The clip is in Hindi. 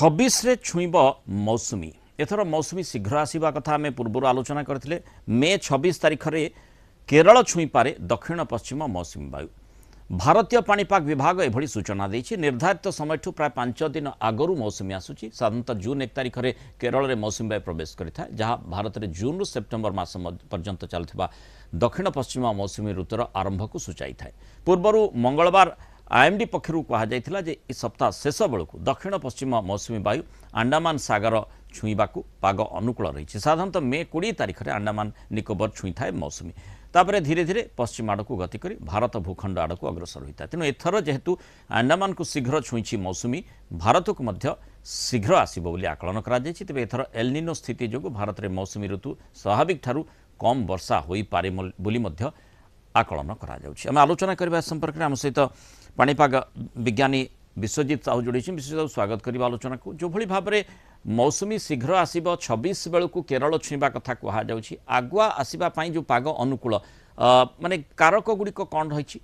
26 ରେ छुईब मौसुमी एथर मौसुमी शीघ्र आसवा कथा आम पूर्व आलोचना करते मे 26 तारिख में केरल छुई पारे दक्षिण पश्चिम मौसुमी वायु। भारतीय पाणीपाग विभाग एभली सूचना देछि। निर्धारित समय प्राय 5 दिन आगरू मौसुमी आसुची। साधारणतः जून 1 तारिख में केरल में मौसुमी वायु प्रवेश करिथा, जहां भारत में जून रु सेप्टेम्बर मास पर्यंत चलुवा दक्षिण पश्चिम मौसुमी ऋतुर आरंभ को सूचाई थाए। पूर्व मंगलवार आईएमडी पक्षर कहुला जे इ सप्ताह शेष बेलू दक्षिण पश्चिम मौसुमी वायु अंडमान सागर छुईवा पाग अनुकूल रही। साधारणतः मे 20 तारिख में अंडमान निकोबर छुई थाए मौसुमी, तापर धीरे धीरे पश्चिम आड़ को गति कर भारत भूखंड आड़ को अग्रसर होता है। तेणु एथर जेहेतु अंडमान को शीघ्र छुई मौसुमी भारत को मध्य शीघ्र आसब आकलन कर तेज एथर एलनिनो स्थिति जो भारत में मौसुमी ऋतु स्वाभाविक ठारू कम वर्षा हो पारे आकलन कर आलोचना करने संपर्क में आम सहित पाणीपाग विज्ञानी विश्वजीत साहू जोड़ी। विश्वजीत स्वागत करवा आलोचना को। जो भली भाव में मौसुमी शीघ्र आसब 26 बेलू केरल छुईवा कथा कहुच्छी, आगुआ आसवाई जो पाग अनुकूल माने कारक गुड़िक कौन रही?